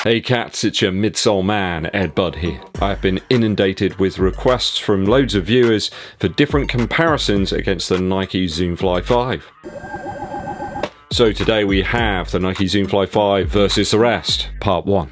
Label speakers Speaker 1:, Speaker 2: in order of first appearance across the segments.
Speaker 1: Hey cats, it's your midsole man, EDDBUD here. I have been inundated with requests from loads of viewers for different comparisons against the Nike Zoom Fly 5. So today we have the Nike Zoom Fly 5 versus the rest, part 1.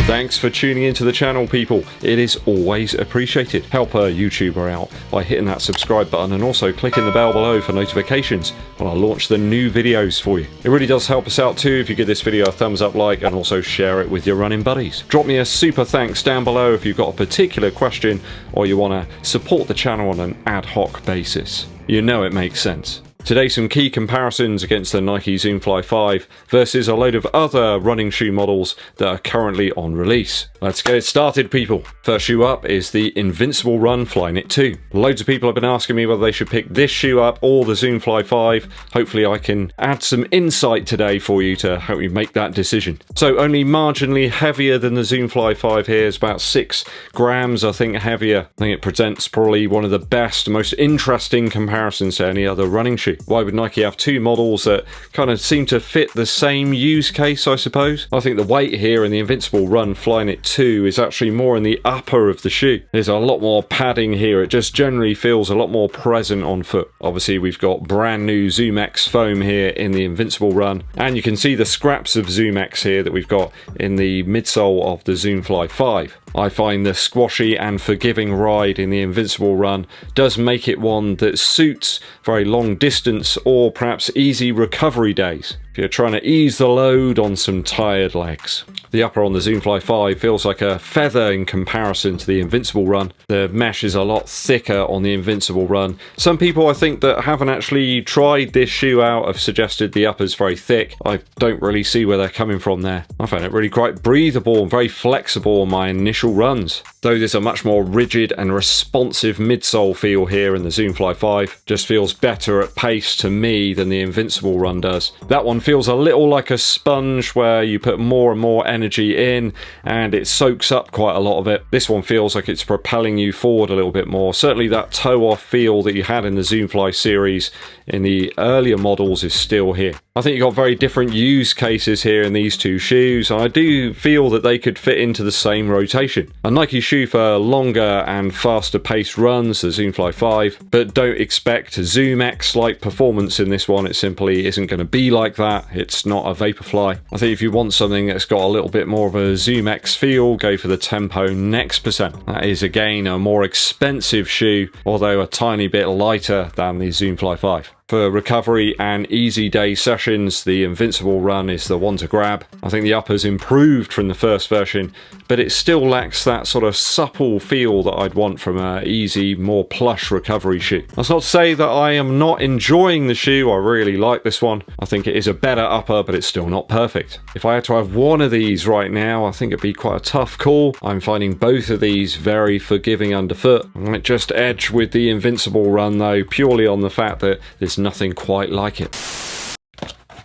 Speaker 1: Thanks for tuning into the channel, people. It is always appreciated. Help a YouTuber out by hitting that subscribe button and also clicking the bell below for notifications when I launch the new videos for you. It really does help us out too if you give this video a thumbs up like and also share it with your running buddies. Drop me a super thanks down below if you've got a particular question or you want to support the channel on an ad hoc basis. You know it makes sense. Today some key comparisons against the Nike Zoom Fly 5 versus a load of other running shoe models that are currently on release. Let's get it started, people. First shoe up is the Invincible Run Flyknit 2. Loads of people have been asking me whether they should pick this shoe up or the Zoom Fly 5. Hopefully I can add some insight today for you to help you make that decision. So only marginally heavier than the Zoom Fly 5 here. It's about 6 grams I think heavier. I think it presents probably one of the best, most interesting comparisons to any other running shoe. Why would Nike have two models that kind of seem to fit the same use case, I suppose? I think the weight here in the Invincible Run Flyknit 2 is actually more in the upper of the shoe. There's a lot more padding here. It just generally feels a lot more present on foot. Obviously, we've got brand new ZOOMX foam here in the Invincible Run, and you can see the scraps of ZOOMX here that we've got in the midsole of the Zoom Fly 5. I find the squashy and forgiving ride in the Invincible Run does make it one that suits very long distance or perhaps easy recovery days if you're trying to ease the load on some tired legs. The upper on the Zoom Fly 5 feels like a feather in comparison to the Invincible Run. The mesh is a lot thicker on the Invincible Run. Some people I think that haven't actually tried this shoe out have suggested the upper's very thick. I don't really see where they're coming from there. I found it really quite breathable and very flexible on my initial runs. Though there's a much more rigid and responsive midsole feel here in the Zoom Fly 5. Just feels better at pace to me than the Invincible Run does. That one feels a little like a sponge where you put more and more energy in and it soaks up quite a lot of it. This one feels like it's propelling you forward a little bit more. Certainly that toe-off feel that you had in the Zoom Fly series in the earlier models is still here. I think you've got very different use cases here in these two shoes, and I do feel that they could fit into the same rotation. A Nike shoe for longer and faster paced runs, the Zoom Fly 5, but don't expect ZOOMX-like performance in this one. It simply isn't going to be like that. It's not a Vaporfly. I think if you want something that's got a little bit more of a ZOOMX feel, go for the Tempo Next Percent. That is again a more expensive shoe, although a tiny bit lighter than the Zoom Fly 5. For recovery and easy day sessions, the Invincible Run is the one to grab. I think the upper's improved from the first version, but it still lacks that sort of supple feel that I'd want from an easy, more plush recovery shoe. That's not to say that I am not enjoying the shoe. I really like this one. I think it is a better upper, but it's still not perfect. If I had to have one of these right now, I think it'd be quite a tough call. I'm finding both of these very forgiving underfoot. I might just edge with the Invincible Run though, purely on the fact that there's nothing quite like it.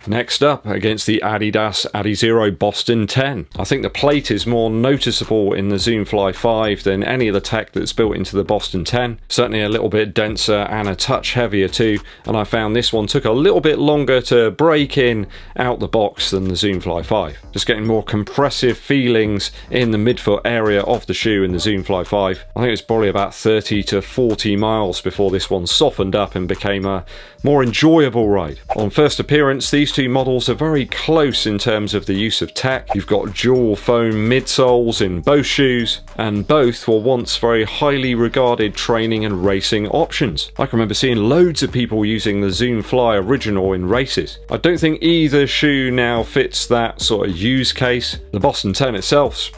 Speaker 1: Next up, against the Adidas ADIZERO Boston 10. I think the plate is more noticeable in the Zoom Fly 5 than any of the tech that's built into the Boston 10. Certainly a little bit denser and a touch heavier too, and I found this one took a little bit longer to break in out the box than the Zoom Fly 5. Just getting more compressive feelings in the midfoot area of the shoe in the Zoom Fly 5. I think it's probably about 30 to 40 miles before this one softened up and became a more enjoyable ride. On first appearance, these two models are very close in terms of the use of tech. You've got dual foam midsoles in both shoes, and both were once very highly regarded training and racing options. I can remember seeing loads of people using the Zoom Fly original in races. I don't think either shoe now fits that sort of use case. The Boston 10 itself's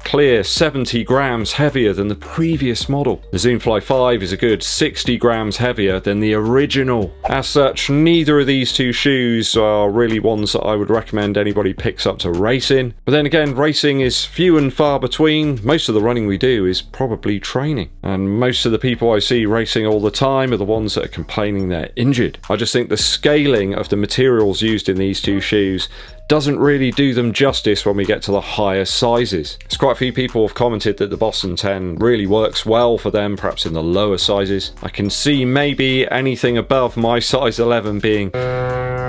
Speaker 1: clear 70 grams heavier than the previous model. The Zoom Fly 5 is a good 60 grams heavier than the original. As such, neither of these two shoes are really ones that I would recommend anybody picks up to race in. But then again, racing is few and far between. Most of the running we do is probably training. And most of the people I see racing all the time are the ones that are complaining they're injured. I just think the scaling of the materials used in these two shoes doesn't really do them justice when we get to the higher sizes. There's quite a few people have commented that the Boston 10 really works well for them, perhaps in the lower sizes. I can see maybe anything above my size 11 being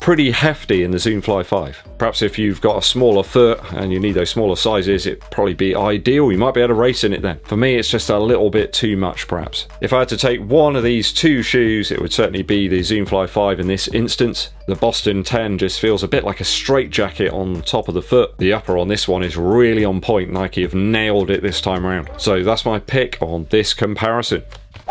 Speaker 1: pretty hefty in the Zoomfly 5. Perhaps if you've got a smaller foot and you need those smaller sizes, it'd probably be ideal. You might be able to race in it then. For me, it's just a little bit too much, perhaps. If I had to take one of these two shoes, it would certainly be the Zoomfly 5 in this instance. The Boston 10 just feels a bit like a straitjacket on top of the foot. The upper on this one is really on point. Nike have nailed it this time around. So that's my pick on this comparison.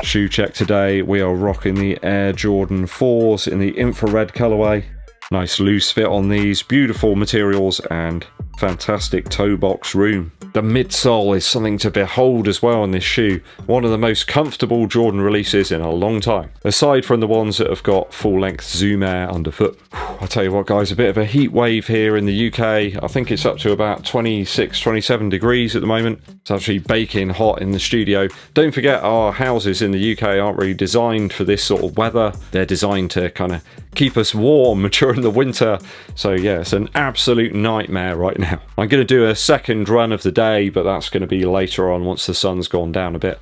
Speaker 1: Shoe check today, we are rocking the Air Jordan 4s in the infrared colorway. Nice loose fit on these, beautiful materials and fantastic toe box room. The midsole is something to behold as well in this shoe. One of the most comfortable Jordan releases in a long time, aside from the ones that have got full length Zoom Air underfoot. I tell you what guys, a bit of a heat wave here in the UK. I think it's up to about 26, 27 degrees at the moment. It's actually baking hot in the studio. Don't forget our houses in the UK aren't really designed for this sort of weather. They're designed to kind of keep us warm during the winter. So yeah, it's an absolute nightmare right now. I'm going to do a second run of the day, but that's going to be later on once the sun's gone down a bit.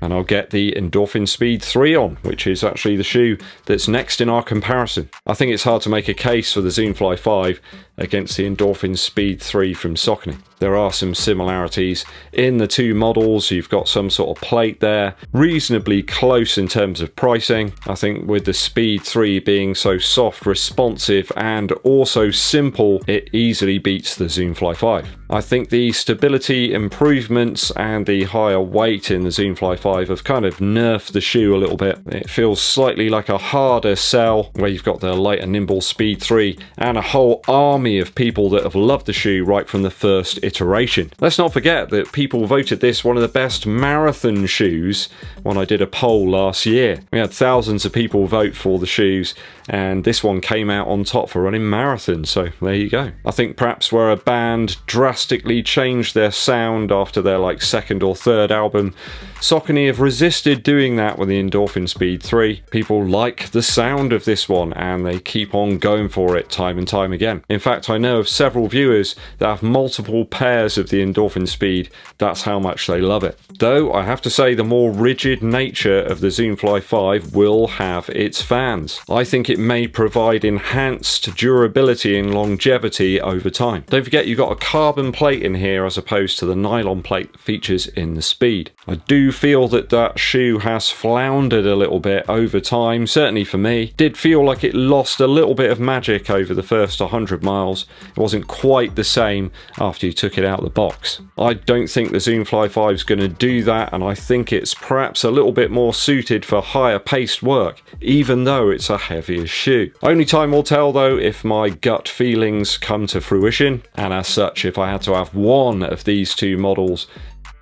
Speaker 1: And I'll get the Endorphin Speed 3 on, which is actually the shoe that's next in our comparison. I think it's hard to make a case for the Zoomfly 5 against the Endorphin Speed 3 from Saucony. There are some similarities in the two models. You've got some sort of plate there, reasonably close in terms of pricing. I think with the Speed 3 being so soft, responsive, and also simple, it easily beats the Zoomfly 5. I think the stability improvements and the higher weight in the Zoomfly 5 have kind of nerfed the shoe a little bit. It feels slightly like a harder sell, where you've got the light and nimble Speed 3 and a whole army of people that have loved the shoe right from the first iteration. Let's not forget that people voted this one of the best marathon shoes when I did a poll last year. We had thousands of people vote for the shoes, and this one came out on top for running marathons, so there you go. I think perhaps where a band drastically changed their sound after their second or third album, Saucony have resisted doing that with the Endorphin Speed 3. People like the sound of this one and they keep on going for it time and time again. In fact, I know of several viewers that have multiple pairs of the Endorphin Speed. That's how much they love it. Though I have to say the more rigid nature of the Zoomfly 5 will have its fans. I think it may provide enhanced durability and longevity over time. Don't forget you've got a carbon plate in here as opposed to the nylon plate that features in the Speed. I do feel that that shoe has floundered a little bit over time, certainly for me. Did feel like it lost a little bit of magic over the first 100 miles. It wasn't quite the same after you took it out of the box. I don't think the Zoomfly 5 is going to do that, and I think it's perhaps a little bit more suited for higher paced work, even though it's a heavier shoe. Only time will tell though if my gut feelings come to fruition, and as such, if I had to have one of these two models,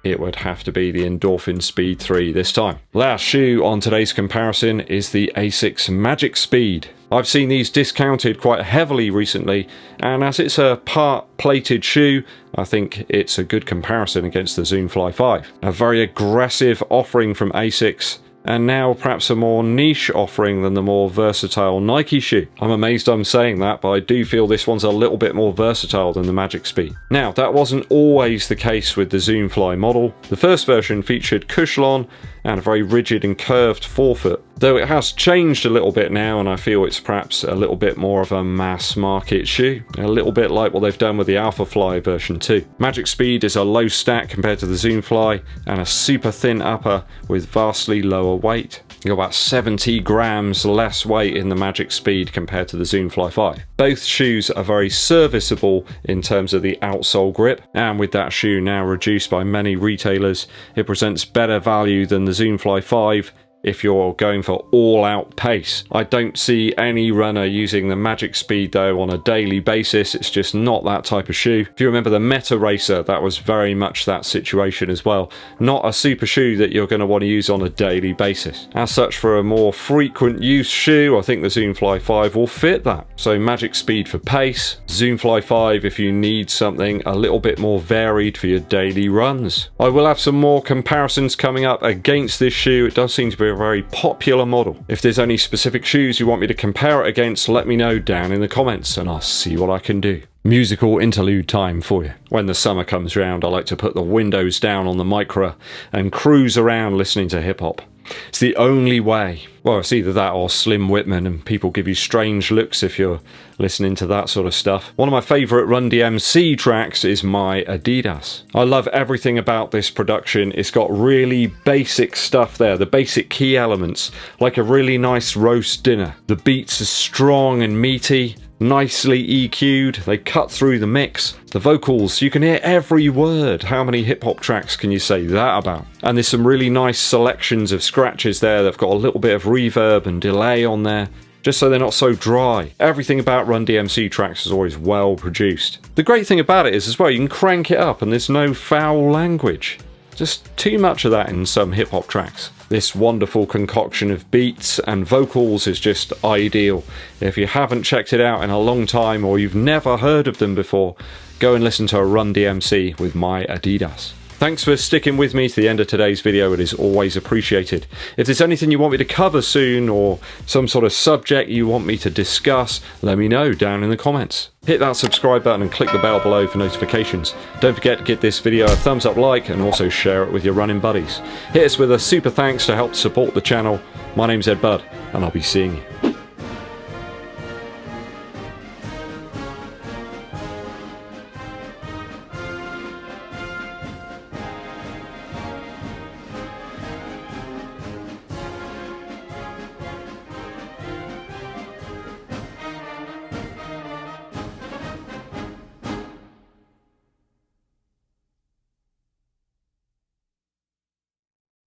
Speaker 1: it would have to be the Endorphin Speed 3 this time. Last shoe on today's comparison is the ASICS Magic Speed. I've seen these discounted quite heavily recently, and as it's a part-plated shoe, I think it's a good comparison against the Zoomfly 5. A very aggressive offering from ASICS, and now perhaps a more niche offering than the more versatile Nike shoe. I'm amazed I'm saying that, but I do feel this one's a little bit more versatile than the Magic Speed. Now, that wasn't always the case with the Zoomfly model. The first version featured Cushlon and a very rigid and curved forefoot, though it has changed a little bit now, and I feel it's perhaps a little bit more of a mass market shoe, a little bit like what they've done with the Alphafly version 2. Magic Speed is a low stack compared to the Zoomfly, and a super thin upper with vastly lower weight. You've got about 70 grams less weight in the Magic Speed compared to the Zoomfly 5. Both shoes are very serviceable in terms of the outsole grip, and with that shoe now reduced by many retailers, it presents better value than the Zoomfly 5 if you're going for all-out pace. I don't see any runner using the Magic Speed though on a daily basis. It's just not that type of shoe. If you remember the Meta Racer, that was very much that situation as well. Not a super shoe that you're going to want to use on a daily basis. As such, for a more frequent use shoe, I think the Zoomfly 5 will fit that. So Magic Speed for pace, Zoomfly 5 if you need something a little bit more varied for your daily runs. I will have some more comparisons coming up against this shoe. It does seem to be a very popular model. If there's any specific shoes you want me to compare it against, let me know down in the comments and I'll see what I can do. musical interlude time for you. When the summer comes round, I like to put the windows down on the Micra and cruise around listening to hip hop. It's the only way. Well, it's either that or Slim Whitman, and people give you strange looks if you're listening to that sort of stuff. One of my favourite Run DMC tracks is My Adidas. I love everything about this production. It's got really basic stuff there, the basic key elements, like a really nice roast dinner. The beats are strong and meaty, nicely EQ'd, they cut through the mix. The vocals, you can hear every word. How many hip hop tracks can you say that about? And there's some really nice selections of scratches there. They've got a little bit of reverb and delay on there, just so they're not so dry. Everything about Run DMC tracks is always well produced. The great thing about it is as well, you can crank it up and there's no foul language. Just too much of that in some hip hop tracks. This wonderful concoction of beats and vocals is just ideal. If you haven't checked it out in a long time or you've never heard of them before, go and listen to a Run DMC with My Adidas. Thanks for sticking with me to the end of today's video. It is always appreciated. If there's anything you want me to cover soon or some sort of subject you want me to discuss, let me know down in the comments. Hit that subscribe button and click the bell below for notifications. Don't forget to give this video a thumbs up like and also share it with your running buddies. Hit us with a super thanks to help support the channel. My name's EDDBUD and I'll be seeing you